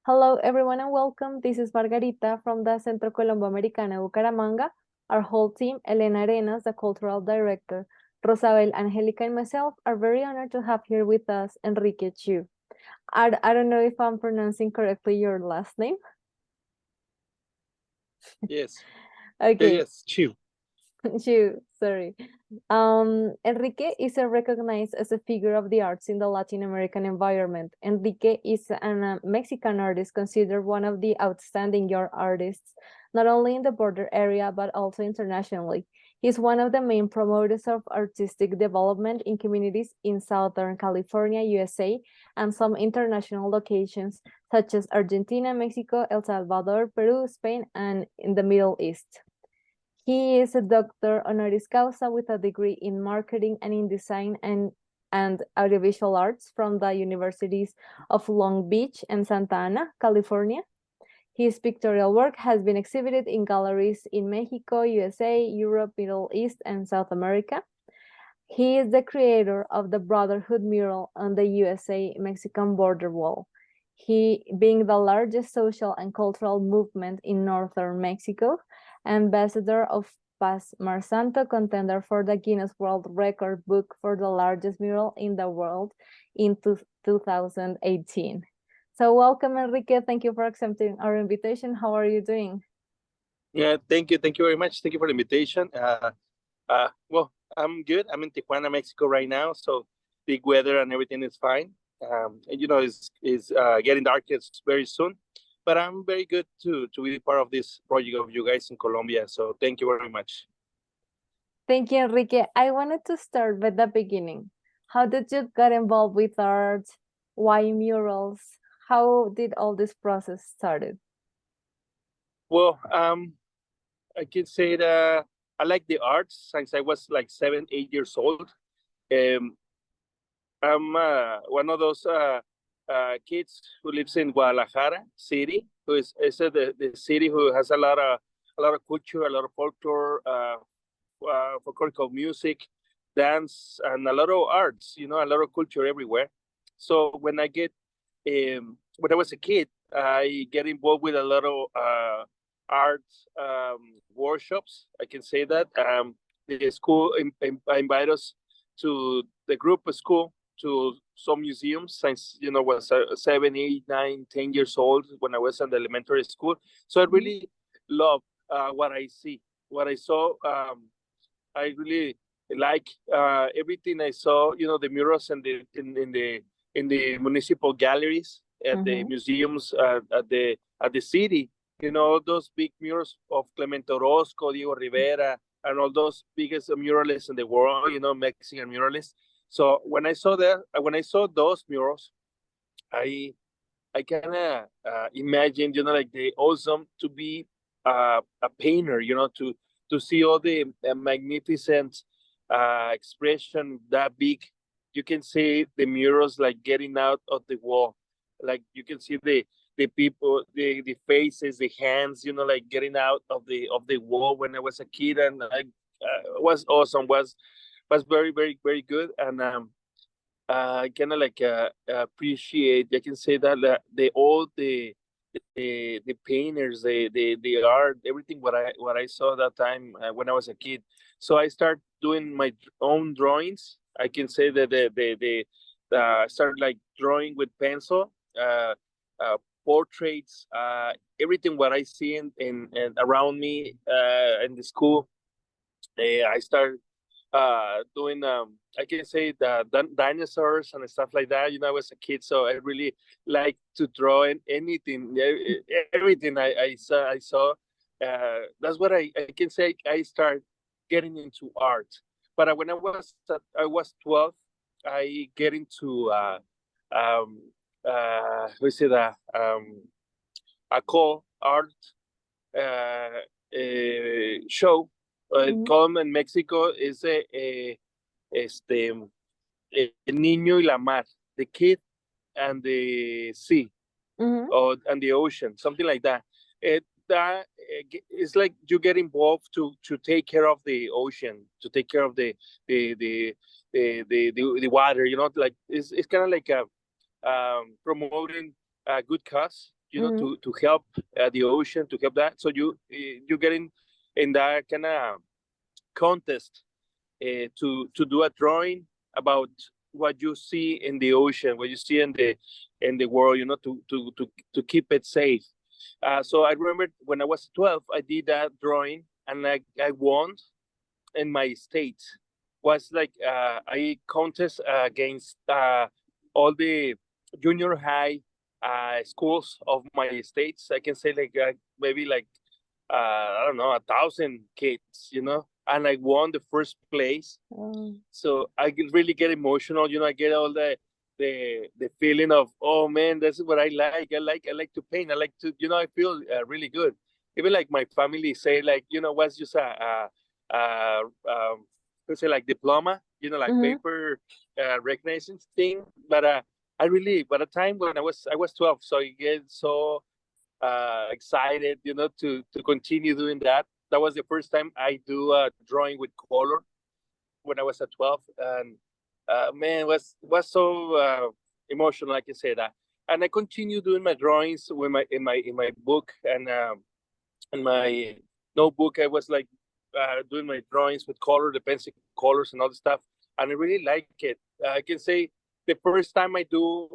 Hello, everyone, and welcome. This is Margarita from the Centro Colombo Americana Bucaramanga. Our whole team, Elena Arenas, the cultural director, Rosabel, Angelica, and myself are very honored to have here with us Enrique Chiu. I don't know if I'm pronouncing correctly your last name. Yes. Okay. Yes, Chiu. Chiu, sorry. Enrique is recognized as a figure of the arts in the Latin American environment. Enrique is a Mexican artist considered one of the outstanding young artists, not only in the border area, but also internationally. He's one of the main promoters of artistic development in communities in Southern California, USA, and some international locations such as Argentina, Mexico, El Salvador, Peru, Spain, and in the Middle East. He is a doctor honoris causa with a degree in marketing and in design and audiovisual arts from the Universities of Long Beach and Santa Ana, California. His pictorial work has been exhibited in galleries in Mexico, USA, Europe, Middle East, and South America. He is the creator of the Brotherhood mural on the USA-Mexican border wall, he being the largest social and cultural movement in northern Mexico, ambassador of Paz Marsanto, contender for the Guinness World Record book for the largest mural in the world in 2018. So welcome, Enrique. Thank you for accepting our invitation. How are you doing? Yeah, thank you. Thank you very much. Thank you for the invitation. Well, I'm good. I'm in Tijuana, Mexico right now, so big weather and everything is fine. And, it's getting dark very soon, but I'm very good to be part of this project of you guys in Colombia. So thank you very much. Thank you, Enrique. I wanted to start with the beginning. How did you get involved with art? Why murals? How did all this process started? Well, I can say that I like the arts since I was like 7, 8 years old. Um, I'm one of those kids who lives in Guadalajara city, who is the city who has a lot of culture, a lot of folklore, folklorical music, dance, and a lot of arts. A lot of culture everywhere. So when I was a kid, I get involved with a lot of art workshops. I can say that the school invite us to the group of school to some museums since was 7, 8, 9, 10 years old when I was in the elementary school. So I really love what I see, what I saw. I really like everything I saw. The murals in the municipal galleries at the museums at the city. Those big murals of Clemente Orozco, Diego Rivera, and all those biggest muralists in the world. Mexican muralists. So when I saw those murals, I kind of imagined, like the awesome to be a painter, to see all the magnificent expression that big. You can see the murals like getting out of the wall, like you can see the people, the faces, the hands, like getting out of the wall when I was a kid, and was awesome. Was very, very, very good, and I kind of like appreciate. I can say that the painters, the art, everything what I saw that time when I was a kid. So I start doing my own drawings. I can say that I started like drawing with pencil, uh, portraits, everything what I see in around me in the school. I start doing I can say the dinosaurs and stuff like that. I was a kid, so I really like to draw anything, everything I saw. That's what I can say. I start getting into art, but when I was 12, I get into um we say that a call art show. Come in Mexico is este, El Niño y la Mar, the kid and the sea, and the ocean, something like that. that it's like you get involved to take care of the ocean, to take care of the the the water. Like it's kind of like a promoting a good cause. Mm-hmm. To help the ocean, to help that. So you get in that kind of contest to do a drawing about what you see in the ocean, what you see in the world, to keep it safe. So I remember when I was 12, I did that drawing, and I won in my state. Was like I contest against all the junior high schools of my states. I can say like maybe like I don't know, 1,000 kids, and I won the first place. Oh. So I really get emotional. I get all the feeling of, oh man, this is what I like. I like to paint. I like to, I feel really good. Even like my family say like, what's just let's say like diploma, like Mm-hmm. paper recognition thing. But I really, by the time when I was 12, so I get so excited, to continue doing that. That was the first time I do drawing with color when I was at 12, and man, was so emotional. I can say that, and I continue doing my drawings with my book and in my notebook. I was like doing my drawings with color, the pencil colors, and all the stuff, and I really like it. I can say the first time I do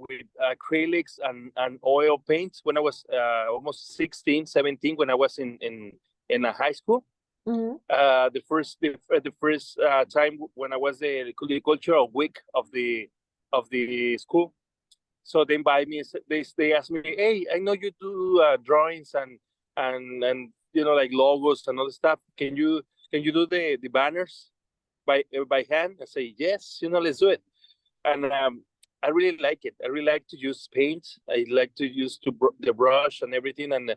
with acrylics and oil paints when I was almost 16, 17, when I was in a high school. Mm-hmm. The first time when I was the cultural week of the school. So they invite me. They asked me, "Hey, I know you do drawings and like logos and other stuff. Can you do the banners by hand?" I say, "Yes, let's do it." And I really like it. I really like to use paint. I like to use the brush and everything, and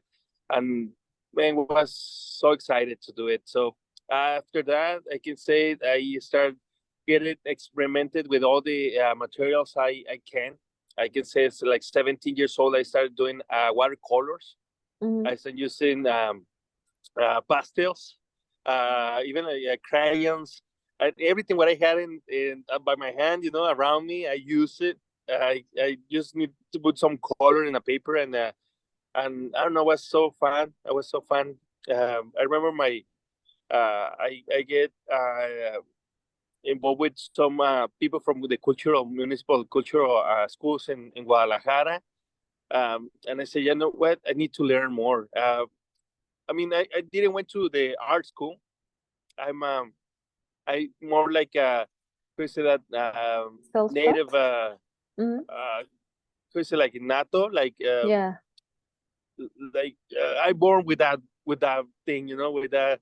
man, was so excited to do it. So after that, I can say I start getting experimented with all the materials I can. I can say it's like 17 years old. I started doing watercolors. Mm-hmm. I started using pastels, even crayons, everything what I had in by my hand, around me. I use it. I just need to put some color in a paper, and I don't know, it was so fun. It was so fun. I remember I get involved with some people from the municipal cultural schools in Guadalajara. And I say, you know what, I need to learn more. I mean, I didn't went to the art school. I more like how you say that native Self-taught? Mm-hmm. how you say, like nato, Yeah. I born with that thing, with that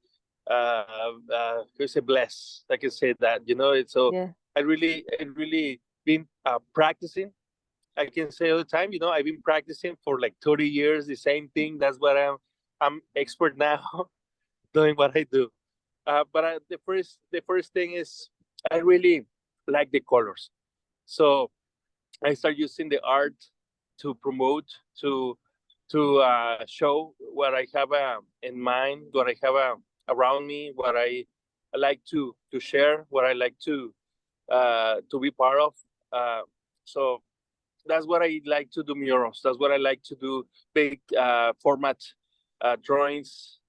how you say, bless, I can say that, it's so Yeah. I really been practicing. I can say all the time, I've been practicing for like 30 years, the same thing. That's what I'm expert now doing what I do. But the first thing is I really like the colors. So I start using the art to promote, to show what I have in mind, what I have around me, what I like to share, what I like to be part of. So that's what I like to do, murals. That's what I like to do, big format drawings.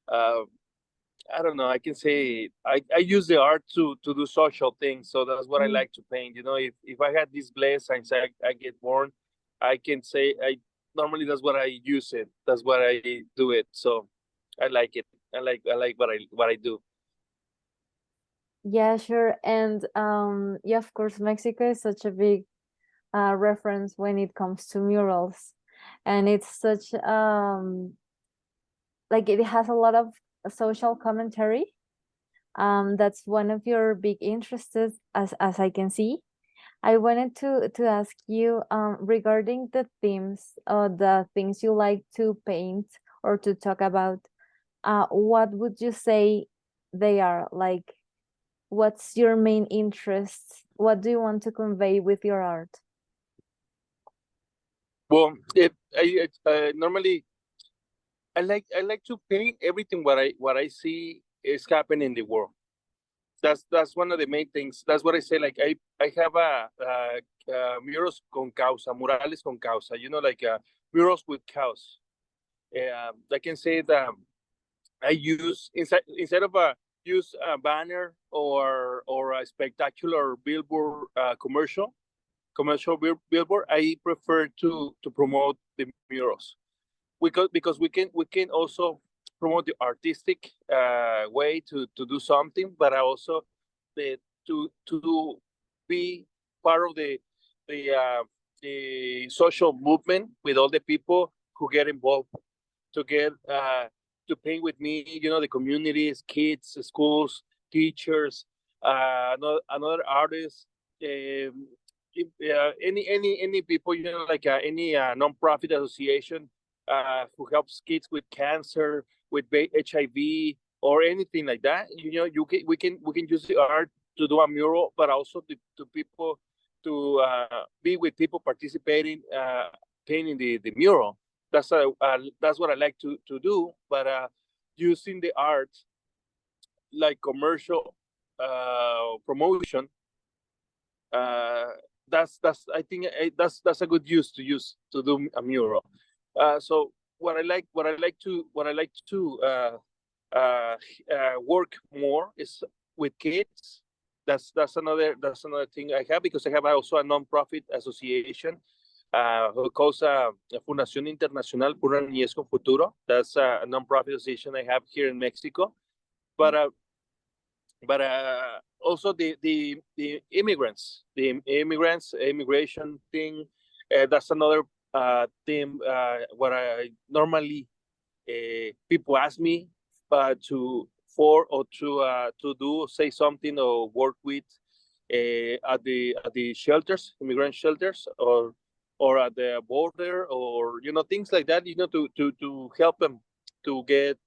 Uh, I don't know. I can say I use the art to do social things. So that's what I Mm. like to paint. If I had this blessings I get born, I can say I normally that's what I use it. That's what I do it. So I like it. I like what I do. Yeah, sure. And yeah, of course, Mexico is such a big reference when it comes to murals. And it's such like it has a lot of social commentary. That's one of your big interests, as I can see. I wanted to ask you regarding the themes or the things you like to paint or to talk about. What would you say they are? Like, what's your main interest? What do you want to convey with your art? Well, normally I like to paint everything what I see is happening in the world. That's one of the main things. That's what I say. Like I have murals con causa, murales con causa. Like murals with cause. I can say that I use instead of a use a banner or a spectacular billboard billboard. I prefer to promote the murals because we can also promote the artistic way to do something, but also to be part of the social movement with all the people who get involved to get to paint with me. The communities, kids, schools, teachers, another artist, any people, like any non-profit association who helps kids with cancer, with HIV, or anything like that. We can use the art to do a mural, but also to people to be with people participating, painting the mural. That's what I like to do. But using the art like commercial promotion, uh, that's I think that's a good use to do a mural. So what I like to work more is with kids. That's another thing I have, because I have also a non-profit association who calls Fundación Internacional por una Niñez con Futuro. That's a non-profit association I have here in Mexico. But also the immigration thing. That's another thing. What I normally people ask me to do, say something, or work with at the shelters, immigrant shelters, or at the border, or things like that. To help them to get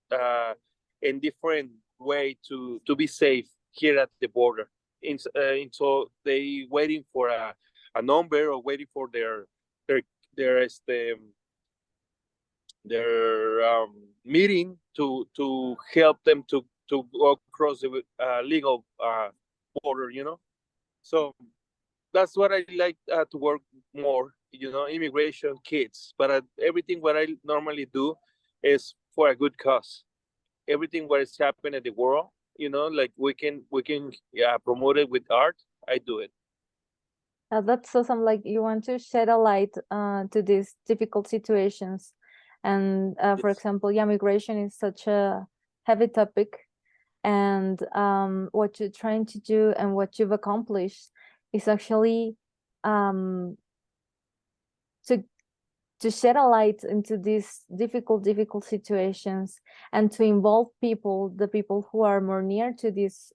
in different way to be safe here at the border. So they waiting for a number, or waiting for their their their meeting to help them to go across the legal border. So that's what I like to work more. Immigration, kids, but everything what I normally do is for a good cause. Everything what is happening in the world, like we can promote it with art. I do it. That's awesome. Like you want to shed a light to these difficult situations. And for Yes. example, yeah, migration is such a heavy topic. And what you're trying to do and what you've accomplished is actually um, to shed a light into these difficult situations, and to involve the people who are more near to these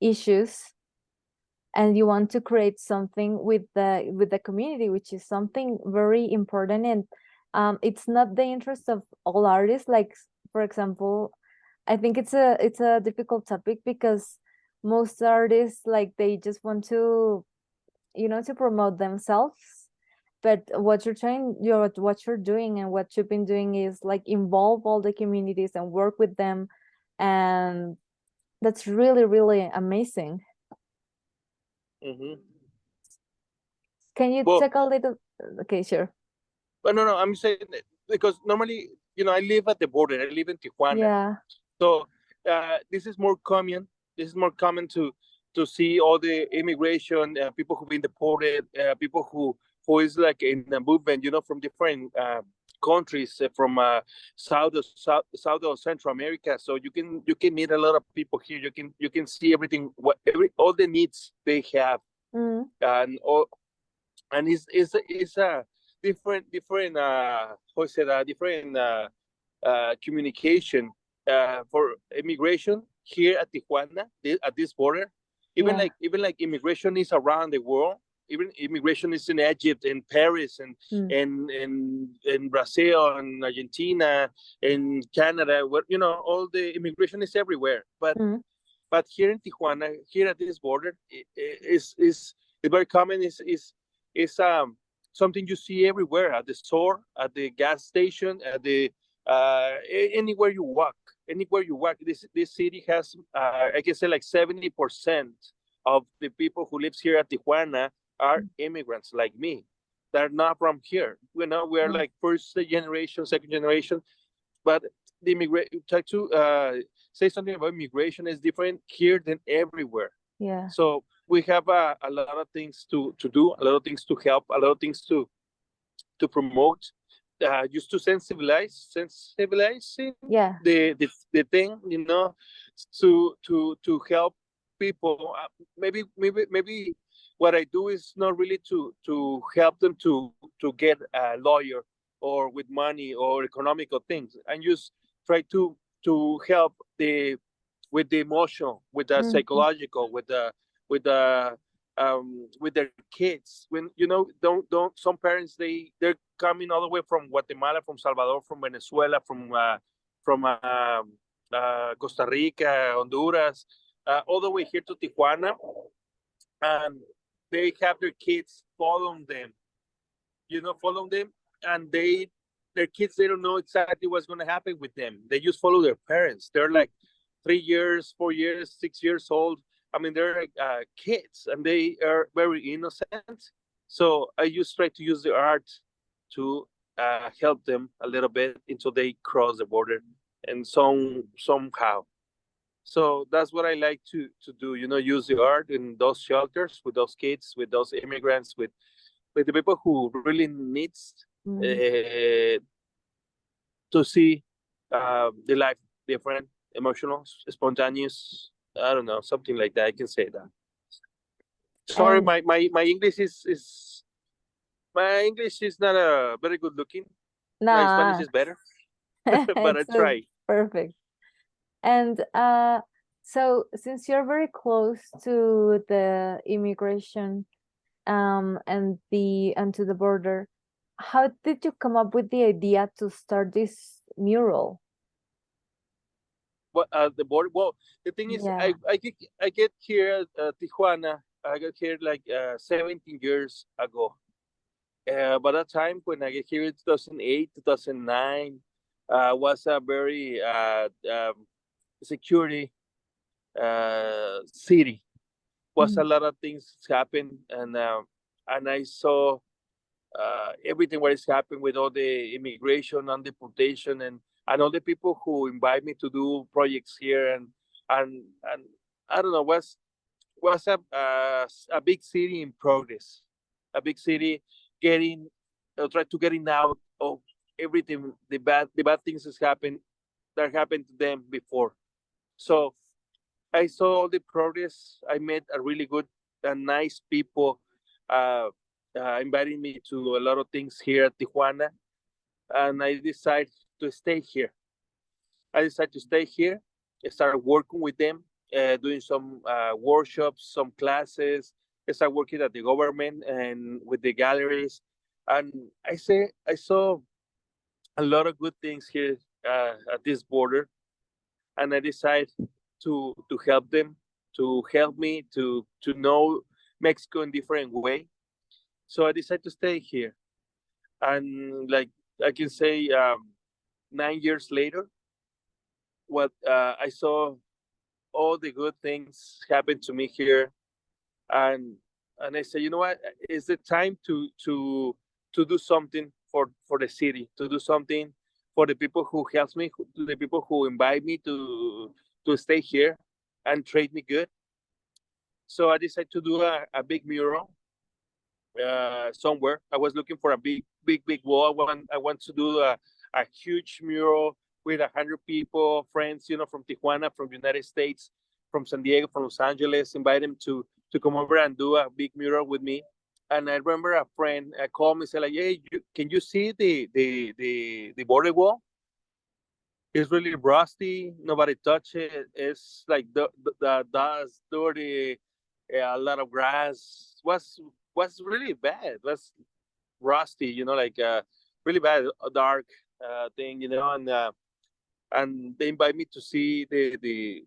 issues. And you want to create something with the community, which is something very important. And it's not the interest of all artists. Like, for example, I think it's a difficult topic, because most artists, like, they just want to to promote themselves. But what you're doing and what you've been doing is like involve all the communities and work with them. And that's really, really amazing. Hmm. Can you Well, talk a little? Okay, sure. but no, I'm saying that because normally, I live at the border. I live in Tijuana. Yeah. So this is more common. This is more common to see all the immigration, people who've been deported, people who is like in a movement, from different countries, from South or Central America. So you can meet a lot of people here. You can see everything, all the needs they have, Mm, and it's a different how is it, different communication for immigration here at Tijuana, at this border. Even yeah. like immigration is around the world. Even immigration is in Egypt, in Paris, and Mm, in Brazil, and Argentina, in Canada. Where all the immigration is everywhere. But mm, here in Tijuana, here at this border, is very common. Is something you see everywhere, at the store, at the gas station, at the Anywhere you walk, this city has, I can say, like 70% of the people who lives here at Tijuana are immigrants like me. They're not from here. We're Mm. like first generation, second generation, but the try to say something about immigration is different here than everywhere. Yeah. So we have a lot of things to do, a lot of things to help, a lot of things to promote, just to sensibilizing Yeah. the thing, to help people. Maybe what I do is not really to help them to get a lawyer or with money or economical things, and just try to help with the emotional, with the Mhm. psychological, with the with their kids. When don't some parents, they're coming all the way from Guatemala, from Salvador, from Venezuela, from Costa Rica, Honduras, all the way here to Tijuana, and they have their kids following them, following them, and their kids, they don't know exactly what's going to happen with them. They just follow their parents. They're like 3 years, 4 years, 6 years old. I mean, they're like kids, and they are very innocent. So I just try to use the art to help them a little bit until they cross the border, and somehow. So that's what I like to do. Use the art in those shelters with those kids, with those immigrants, with the people who really needs Mhm. uh, to see the life different, emotional, spontaneous. I don't know, something like that. I can say that. Sorry, And my English is my English is not a very good looking. My Spanish nah, is better, but I it's try. perfect. And so since you're very close to the immigration and to the border, how did you come up with the idea to start this mural? What the border? Well, the thing is, Yeah. I get here at Tijuana. I got here like 17 years ago. By that time, when I get here in 2008, 2009, was a very security city. Was a Mm. lot of things happen, and I saw everything what is happening with all the immigration and deportation, and all the people who invite me to do projects here, and I don't know, was a big city in progress, a big city getting try to getting out of everything, the bad things that happened to them before. So I saw all the progress. I met a really good and nice people, uh, inviting me to a lot of things here at Tijuana, and I decided to stay here. I decided to stay here, start working with them, doing some workshops, some classes. I started working at the government and with the galleries, and I saw a lot of good things here at this border, and I decided to help them, to help me to know Mexico in different way. So I decided to stay here, and like I can say, 9 years later, what I saw all the good things happen to me here, and I say, you know what, is it time to do something for the city, to do something for the people who helps me, the people who invite me to stay here and treat me good. So I decided to do a big mural somewhere. I was looking for a big wall. I want to do a huge mural with 100 people, friends, from Tijuana, from the United States, from San Diego, from Los Angeles. Invite them to come over and do a big mural with me. And I remember a friend called me, said like, "Hey, can you see the border wall? It's really rusty. Nobody touch it. It's like the dust, dirty, a lot of grass. Was really bad. Was rusty. Like really bad, dark thing. And they invite me to see the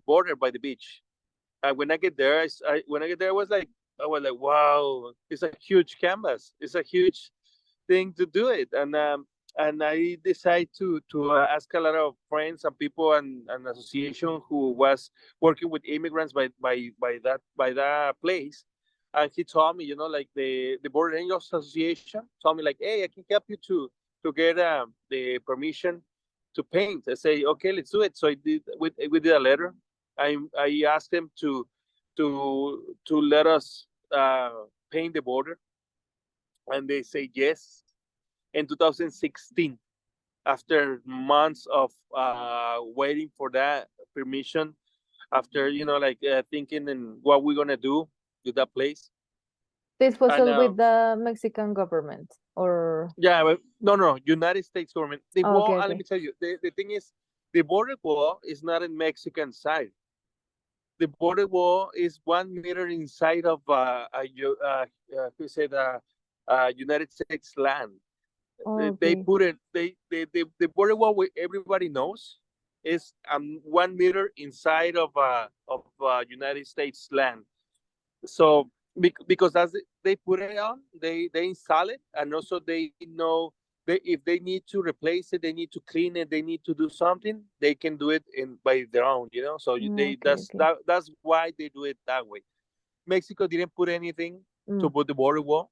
border by the beach. And when I get there, when I get there, I was like, wow, it's a huge canvas. It's a huge thing to do it. And and I decided to ask a lot of friends and people and an association who was working with immigrants by that place, and he told me, like the Border Angels Association told me like, hey, I can help you to get the permission to paint. I say, okay, let's do it. So I did. We did a letter. I asked them to let us paint the border, and they say yes in 2016, after months of waiting for that permission, after like thinking and what we're gonna do with that place. This was And all with the Mexican government, or yeah, but no, United States government. The oh, wall, okay, let okay. me tell you, the thing is, the border wall is not in Mexican side. The border wall is 1 meter inside of who said United States land. They Okay. put it. The border wall everybody knows is 1 meter inside of United States land. So because they put it on, they install it, and also they know if they need to replace it, they need to clean it, they need to do something, they can do it in by their own. So they Okay, okay. that's why they do it that way. Mexico didn't put anything to Mm, put the border wall.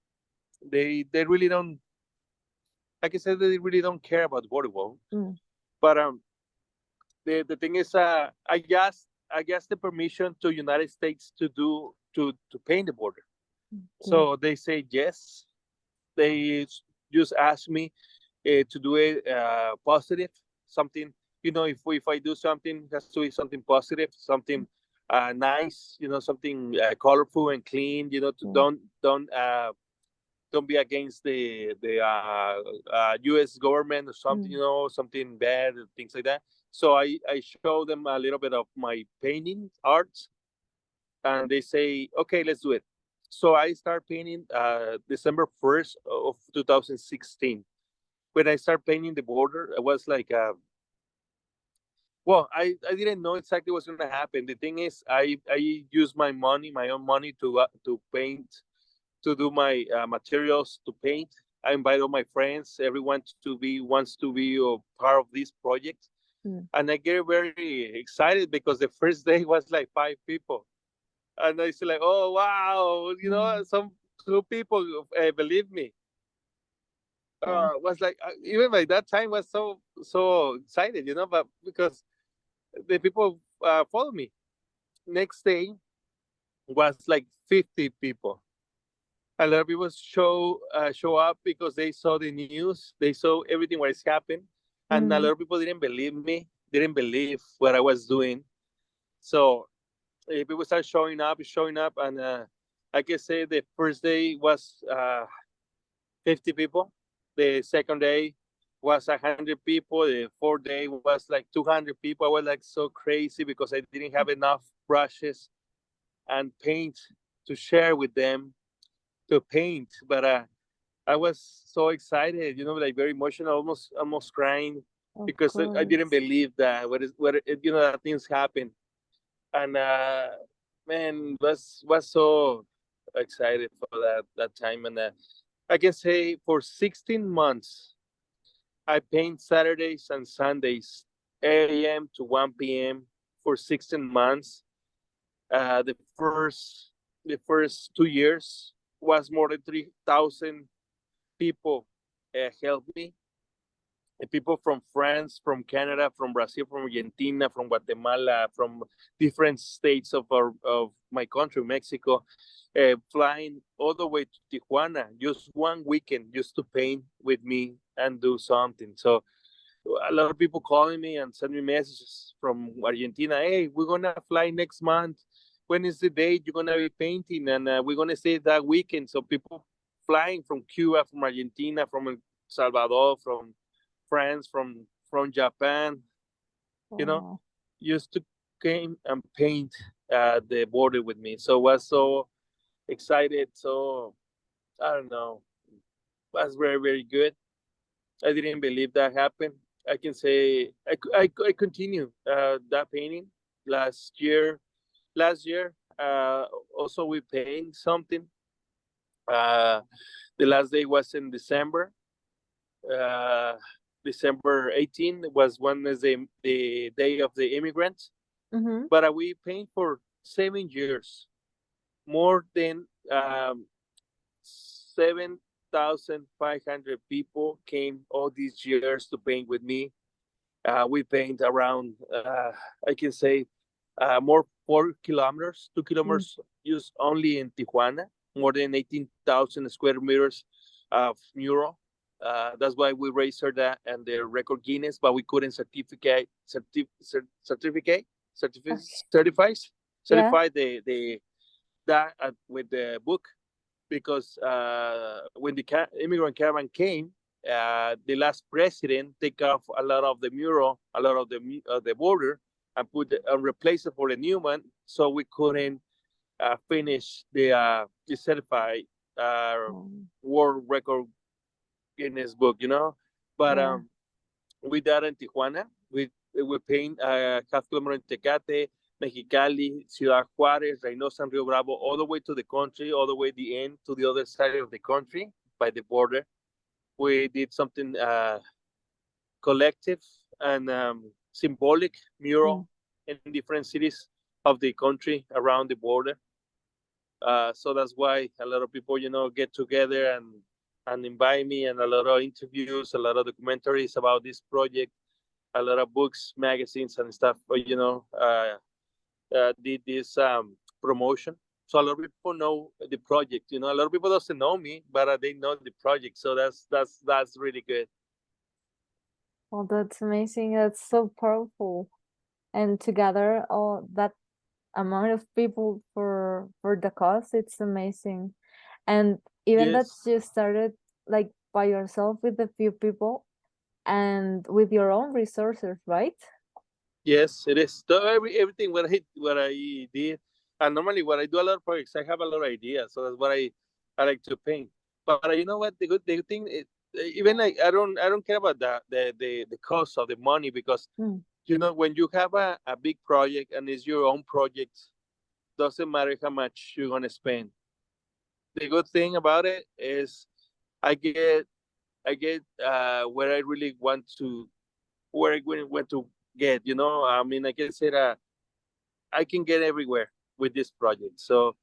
They really don't, like I said, they really don't care about the border wall. mm, But the thing is, I guess the permission to United States to paint the border. okay. So they say yes. They just ask me to do it positive, something. If I do something, it has to be something positive, something nice. Something colorful and clean. To Yeah. don't be against the U.S. government or something. Mm, Something bad, things like that. So I show them a little bit of my painting arts, and they say, okay, let's do it. So I start painting December 1st of 2016. When I start painting the border, I was like, well, I didn't know exactly what's gonna happen. The thing is, I use my own money to paint, to do my materials to paint. I invite all my friends, everyone wants to be a part of this project, mm, and I get very excited because the first day was like 5 people, and I say like, oh wow, mm. some two people believe me. Yeah. Was like even by that time was so excited, but because the people follow me. Next day was like 50 people. A lot of people show up because they saw the news, they saw everything what is happening, and a Mm, lot of people didn't believe me, didn't believe what I was doing. So people start showing up, and I can say the first day was 50 people. The second day was 100 people. The fourth day was like 200 people. I was like so crazy because I didn't have enough brushes and paint to share with them to paint. But I was so excited, like very emotional, almost crying of because I didn't course. believe that that things happen. And man, was so excited for that time. And I can say for 16 months I paint Saturdays and Sundays, 8 a.m. to 1 p.m. for 16 months. The first 2 years was more than 3,000 people helped me. People from France, from Canada, from Brazil, from Argentina, from Guatemala, from different states of my country, Mexico, flying all the way to Tijuana just one weekend just to paint with me and do something. So a lot of people calling me and send me messages from Argentina. Hey, we're gonna fly next month. When is the date you're gonna be painting? And we're gonna stay that weekend. So people flying from Cuba, from Argentina, from Salvador, from France, from Japan, you know, Wow. used to came and paint the border with me. So was so excited. So I don't know, was very very good. I didn't believe that happened. I can say I continue that painting last year. Last year, also we paint something. Uh, the last day was in December. December 18 was one is the day of the immigrant. Mm-hmm. But we paint for 7 years, more than 7,500 people came all these years to paint with me. We paint around, I can say, more 4 kilometers, 2 kilometers used only in Tijuana, more than 18,000 square meters of mural. That's why we registered that and the record Guinness, but we couldn't Uh, certify yeah. certify the that with the book, because when the immigrant caravan came, the last president take off a lot of the mural, a lot of the border, and put replace it for a new one. So we couldn't finish the certified Um, world record Guinness book, But yeah. we did in Tijuana. We paint half kilometer in Tecate, Mexicali, Ciudad Juárez, Reynosa, and Rio Bravo, all the way to the country, all the way the end to the other side of the country by the border. We did something collective and symbolic Mm. mural in different cities of the country around the border. So that's why a lot of people, get together and invite me, and a lot of interviews, a lot of documentaries about this project, a lot of books, magazines, and stuff. Did this promotion. So a lot of people know the project. A lot of people doesn't know me, but they know the project. So that's really good. Well, that's amazing. That's so powerful. And together, all that amount of people for the cause, it's amazing. And even that Yes, you started like by yourself with a few people and with your own resources, right? yes, it is. So everything what I did, and normally when I do a lot of projects, I have a lot of ideas. So that's what I like to paint. But you know what? The good thing is, even like I don't care about the cost of the money, because Mm. when you have a big project and it's your own project, doesn't matter how much you're gonna spend. The good thing about it is I get where I really want to, where I really want to get. I mean, I can say that I can get everywhere with this project. So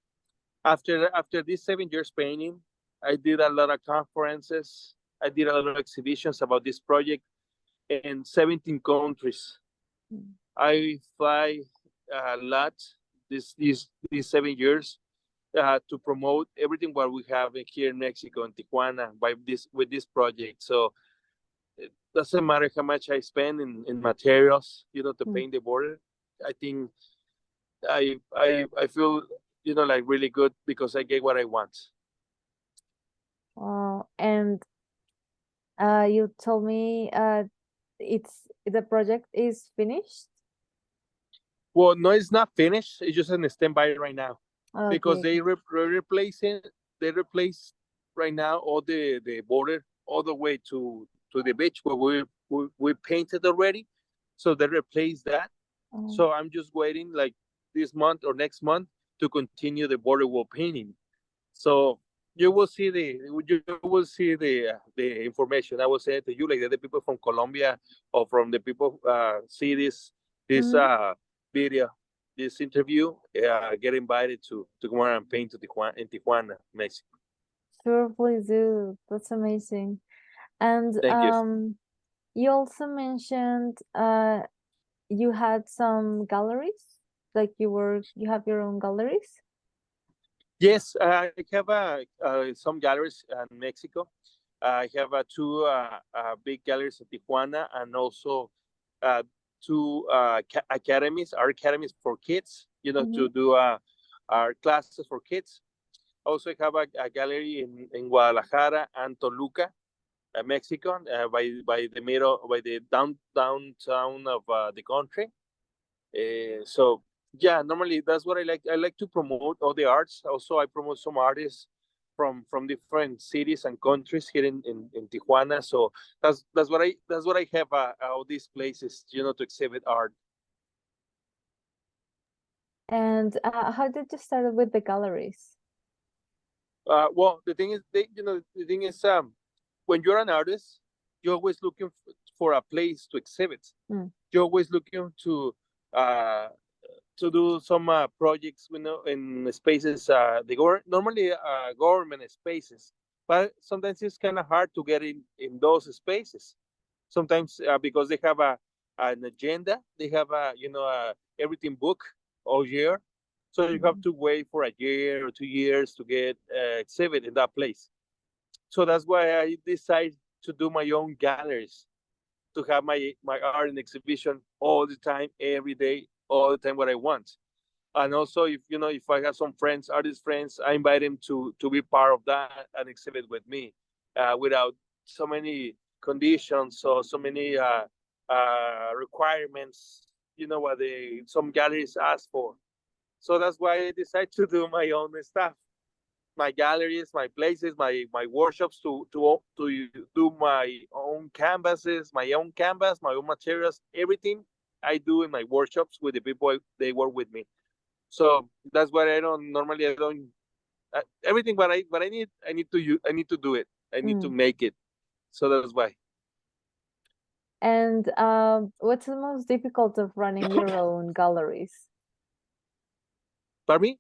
after these 7 years painting, I did a lot of conferences. I did a lot of exhibitions about this project in 17 countries. Mm. I fly a lot these 7 years to promote everything what we have here in Mexico and Tijuana by this with this project. So it doesn't matter how much I spend in materials, to Mm. paint the border. I think I feel like really good because I get what I want. And you told me it's the project is finished. Well, no, it's not finished. It's just in standby right now because Okay. they replace right now all the border all the way to the beach where we painted already. So they replace that. Oh. So I'm just waiting like this month or next month to continue the border wall painting. So you will see the information. I will say it to you, like the people from Colombia or from the people see this Mhm. video, this interview, get invited to come out and paint to Tijuana, Mexico. Sure, please do. That's amazing. And Thank you. you also mentioned you had some galleries, like you have your own galleries. Yes, I have some galleries in Mexico. I have two big galleries in Tijuana, and also uh, two academies, art academies for kids, Mm-hmm. to do art classes for kids. Also, I have a gallery in Guadalajara and Toluca, Mexico, by the downtown of the country. So yeah, normally that's what I like. I like to promote all the arts. Also, I promote some artists from different cities and countries here in Tijuana. So that's what I have all these places, to exhibit art. And how did you start with the galleries? Well, the thing is, when you're an artist, you're always looking for a place to exhibit. Mm. You're always looking to do some projects, in spaces, normally government spaces, but sometimes it's kind of hard to get in those spaces. Sometimes because they have an agenda, they have everything booked all year, so you have to wait for a year or 2 years to get exhibit in that place. So that's why I decided to do my own galleries, to have my art in exhibition all the time, every day, all the time, what I want. And also, if I have some friends, artist friends, I invite them to be part of that and exhibit with me, without so many conditions or so many requirements. You know what some galleries ask for. So that's why I decided to do my own stuff, my galleries, my places, my workshops, to do my own canvases, my own canvas, my own materials, everything I do in my workshops with the people they work with me. So that's why I don't everything what I need to use, I need to do it. I need to make it. So that's why. And what's the most difficult of running your own galleries? Pardon me?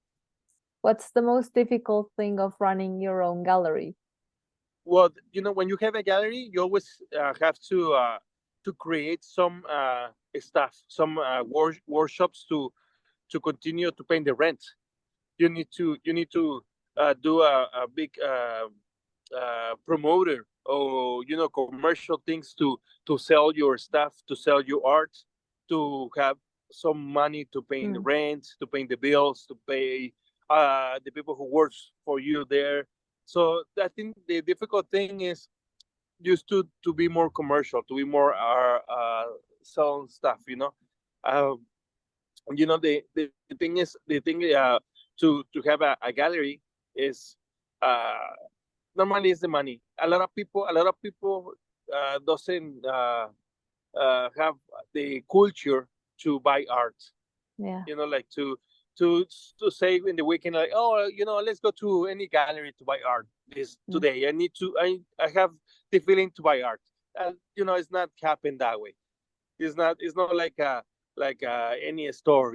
What's the most difficult thing of running your own gallery? Well, when you have a gallery, you always have to create some some workshops to continue to pay the rent. You need to do a big promoter, or commercial things to sell your stuff, to sell your art, to have some money to pay the rent, to pay the bills, to pay the people who works for you there. So I think the difficult thing is just to be more commercial, to be more selling stuff. Um, the thing is, to have a gallery is, uh, normally is the money. A lot of people doesn't have the culture to buy art. Yeah. Like to to say in the weekend, like, oh, let's go to any gallery to buy art this today. I have the feeling to buy art. It's not happen that way. It's not like any store.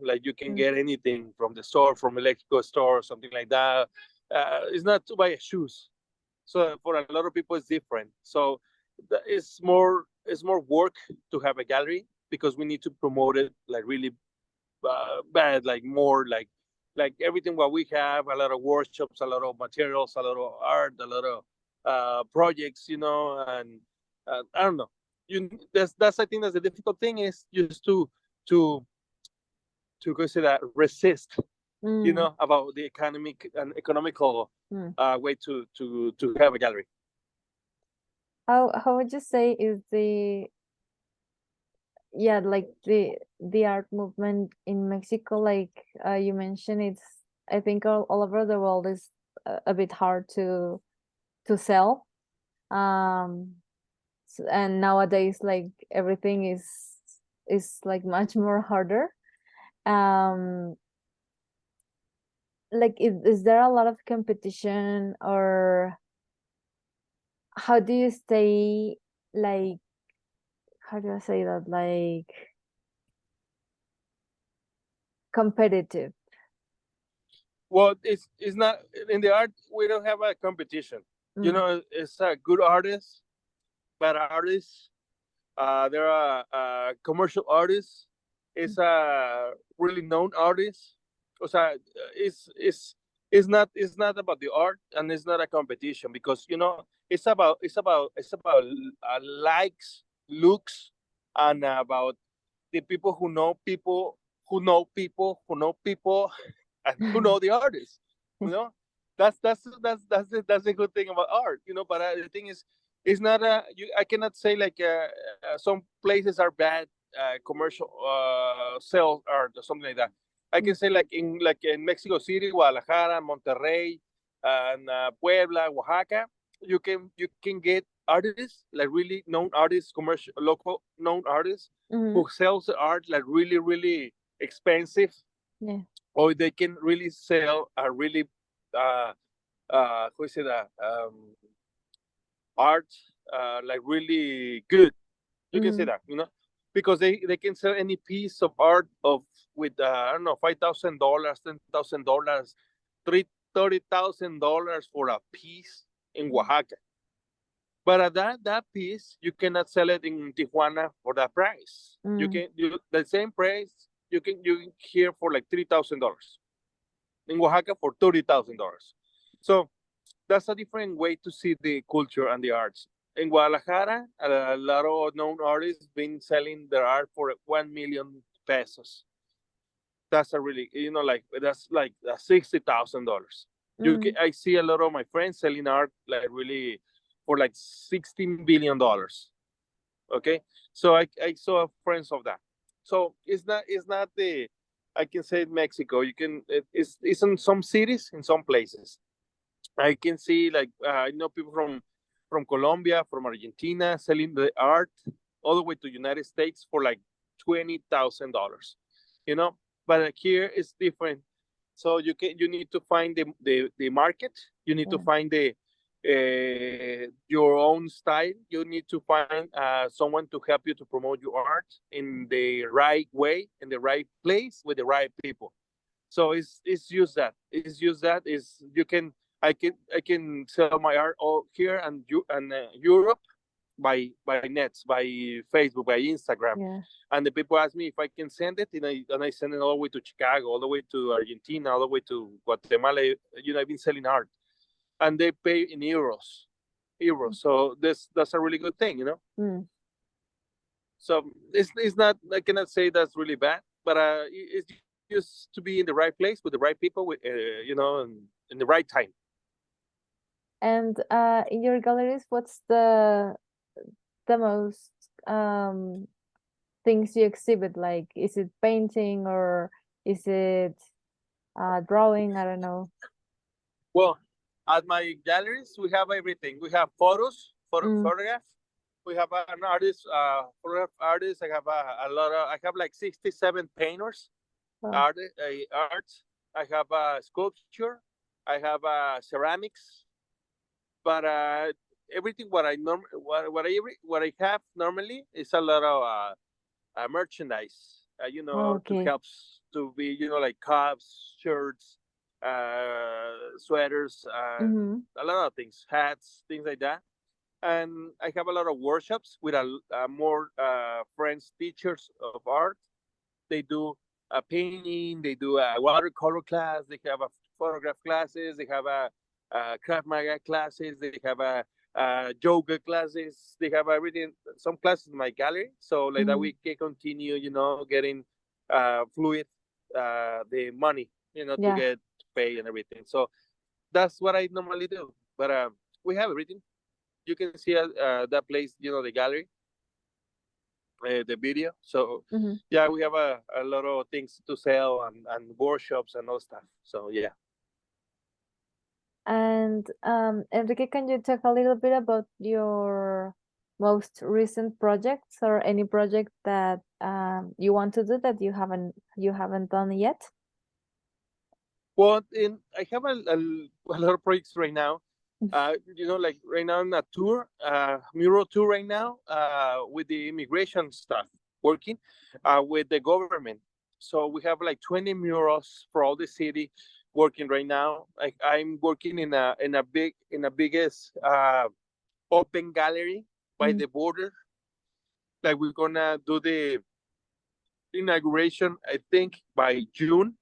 Like you can get anything from the store, from electrical store or something like that. It's not to buy shoes. So for a lot of people, it's different. So it's more work to have a gallery, because we need to promote it like really bad, like more like everything what we have, a lot of workshops, a lot of materials, a lot of art, a lot of projects, and I don't know. That's I think that's the difficult thing, is just to consider resist, about the economical way to have a gallery. How would you say is like the art movement in Mexico? Like you mentioned, it's, I think all over the world is a bit hard to sell. And nowadays, like everything is like much more harder. Um, like is there a lot of competition, or how do you stay, like, how do I say that, like, competitive? Well, it's not in the art. We don't have a competition. It's a good artist, bad artists. There are commercial artists. It's a really known artist. O sea, it's not about the art, and it's not a competition, because it's about likes, looks, and about the people who know people who know people who know people and who know the artist. You know, that's the good thing about art. But the thing is, it's not I cannot say like some places are bad commercial sales art or something like that. I can say like in Mexico City, Guadalajara, Monterrey, and Puebla, Oaxaca, you can get artists, like really known artists, commercial local known artists, who sells the art like really really expensive, Yeah. or they can really sell a really how is it art like really good. You can say Mm. that, because they can sell any piece of art of with I don't know, $5,000, $10,000, $30,000 for a piece in Oaxaca. But at that piece, you cannot sell it in Tijuana for that price. You Mm. can the same price you can hear for like $3,000 in Oaxaca for $30,000. So that's a different way to see the culture and the arts. In Guadalajara, a lot of known artists been selling their art for 1 million pesos. That's a really, like that's like $60,000. Mm. I see a lot of my friends selling art like really for like $16 billion. Okay, so I saw friends of that. So it's not the, I can say Mexico. You can it's in some cities, in some places. I can see like I know people from Colombia, from Argentina selling the art all the way to United States for like $20,000. You know, but here it's different. So you need to find the market. You need to Yeah. find the your own style. You need to find someone to help you to promote your art in the right way, in the right place, with the right people. So it's just that. It's just that is you can I can sell my art all here and Europe by nets, by Facebook, by Instagram, Yeah. and the people ask me if I can send it, and I send it all the way to Chicago, all the way to Argentina, all the way to Guatemala. I've been selling art, and they pay in euros. So that's a really good thing. Mm. So it's not, I cannot say that's really bad, but it's just to be in the right place with the right people, with in the right time. And in your galleries, what's the most um things you exhibit? Like, is it painting or is it drawing? I don't know. Well, at my galleries we have everything. We have photos, Mm. photographs. We have an artist, photograph artist. I have a lot of. I have like 67 painters, Wow. art. I have a sculpture. I have ceramics. But everything what I have normally is a lot of merchandise. To Okay. help to be like cups, shirts, sweaters, Mm-hmm. a lot of things, hats, things like that. And I have a lot of workshops with more friends, teachers of art. They do a painting, they do a watercolor class, they have a photograph classes, they have a Krav Maga classes, they have a yoga classes, they have everything, some classes in my gallery. So like that Mm-hmm. we can continue, getting fluid the money, to Yeah. get pay and everything. So that's what I normally do. But we have everything. You can see that place, the gallery, the video. So Mm-hmm. yeah, we have a lot of things to sell and workshops and all stuff. So yeah. And Enrique, can you talk a little bit about your most recent projects or any project that you want to do that you haven't done yet? Well, I have a lot of projects right now. Like right now I'm a tour, mural tour right now, with the immigration stuff, working with the government. So we have like 20 murals for all the city working right now. Like I'm working in a biggest open gallery by Mm. the border. Like we're gonna do the inauguration, I think by June.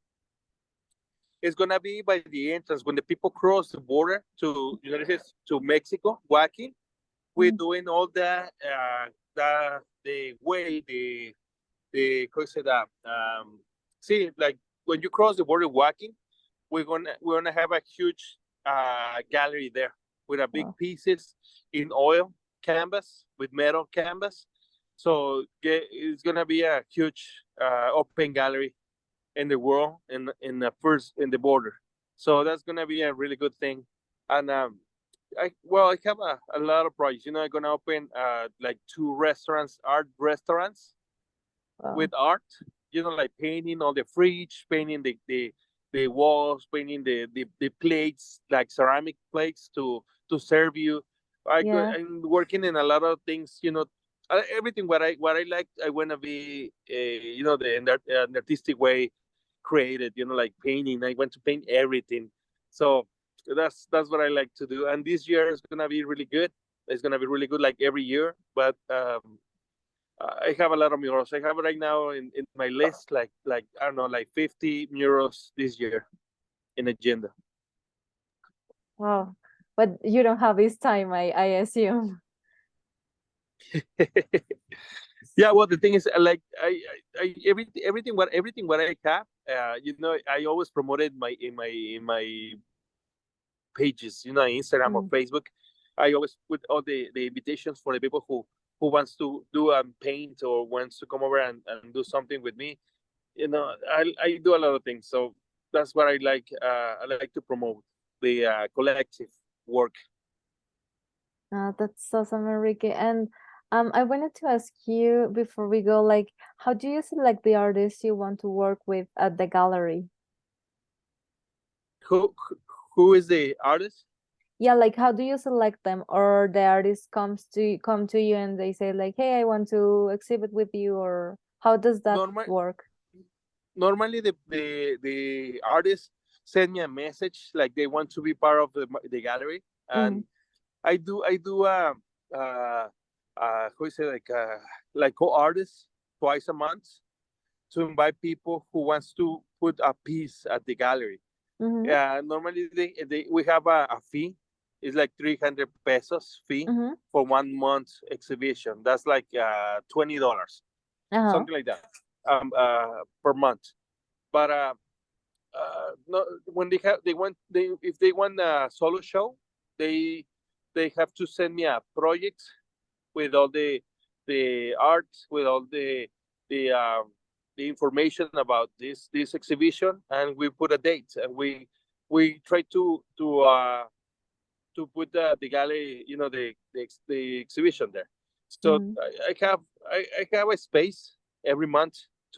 It's gonna be by the entrance when the people cross the border to United States, to Mexico, walking. We're Mm. doing all that, the way the how say that see, like when you cross the border walking, we're gonna have a huge gallery there with a big Wow. pieces in oil canvas, with metal canvas. So it's gonna be a huge open gallery in the world, in the border. So that's gonna be a really good thing. And I have a lot of projects. I'm gonna open like two restaurants, art restaurants Wow. with art. Like painting all the fridge, painting the walls, painting the plates, like ceramic plates to serve you. Yeah. I'm working in a lot of things, everything what I like. I want to be, an artistic way created, like painting. I want to paint everything. So that's what I like to do. And this year is gonna be really good. It's gonna be really good, like every year. But I have a lot of murals. I have right now in my list, like I don't know, like 50 murals this year in agenda. Wow. But you don't have this time, I assume. Yeah, well, the thing is, like everything what I have, I always promoted my pages, Instagram or Mm, Facebook. I always put all the invitations for the people who wants to do paint or wants to come over and do something with me. I do a lot of things, so that's what I like. I like to promote the collective work. that's awesome, Enrique. And I wanted to ask you before we go, like, how do you select the artists you want to work with at the gallery? Who is the artist? Yeah, like how do you select them, or the artist come to you and they say like, "Hey, I want to exhibit with you," or how does that Normal work? Normally the artists send me a message like they want to be part of the gallery, Mm, and I do uh how you say, like co-artists twice a month to invite people who wants to put a piece at the gallery. mm-hmm, Normally we have a fee. It's like 300 pesos fee mm-hmm, for 1 month exhibition. That's like $20, uh-huh, something like that, per month. But no, when they if they want a solo show, they they have to send me a project with all the art, with all the information about this exhibition, and we put a date, and we try to put the gallery, the exhibition there. So mm-hmm. I have a space every month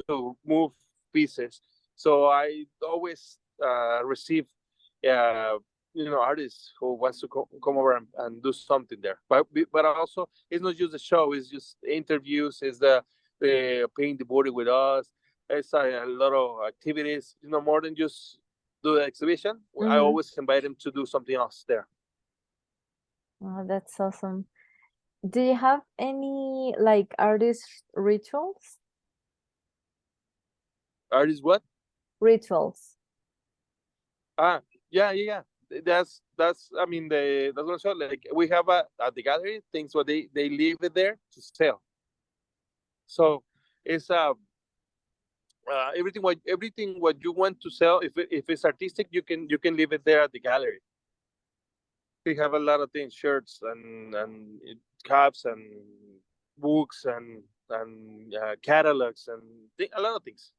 to move pieces. So I always receive, uh, artists who wants to come over and do something there. But also, it's not just the show; it's just interviews. It's the paint the body with us. It's a lot of activities. More than just do the exhibition. I Mm-hmm. always invite them to do something else there. Oh, that's awesome. Do you have any like artist rituals? Artist what? Rituals. Ah, yeah. That's I mean that's what I'm saying. Like we have at the gallery things what they leave it there to sell. So it's everything what you want to sell. If it's artistic, you can leave it there at the gallery. We have a lot of things, shirts caps and books and catalogs and a lot of things.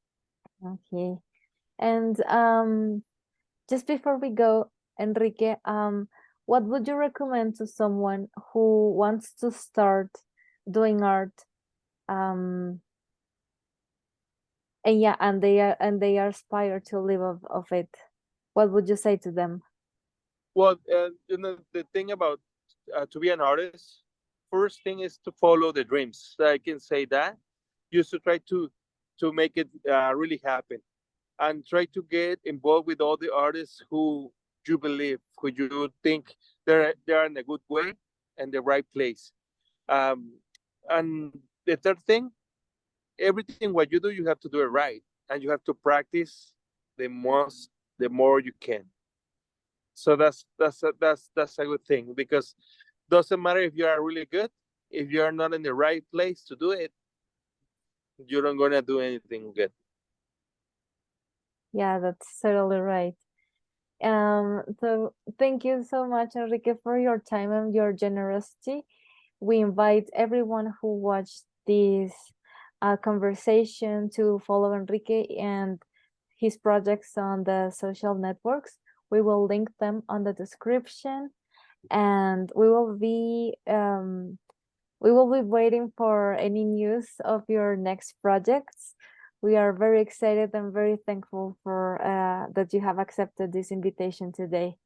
Okay. And just before we go, Enrique, what would you recommend to someone who wants to start doing art? Um, and yeah, and they are aspire to live of it. What would you say to them? Well, the thing about to be an artist, first thing is to follow the dreams. I can say that. Just to try to make it really happen, and try to get involved with all the artists who you believe, who you think they're in a good way and the right place. Um, and the third thing, everything what you do, you have to do it right, and you have to practice the more you can. So that's a good thing, because doesn't matter if you are really good, if you are not in the right place to do it, you're not gonna do anything good. Yeah, that's totally right. So thank you so much, Enrique, for your time and your generosity. We invite everyone who watched this conversation to follow Enrique and his projects on the social networks. We will link them on the description, and we will be waiting for any news of your next projects. We are very excited and very thankful for that you have accepted this invitation today.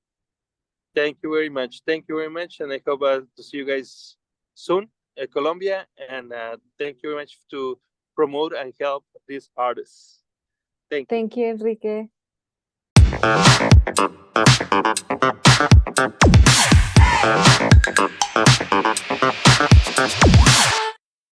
Thank you very much. Thank you very much. And I hope to see you guys soon at Colombia. And thank you very much to promote and help these artists. Thank you. Thank you, Enrique.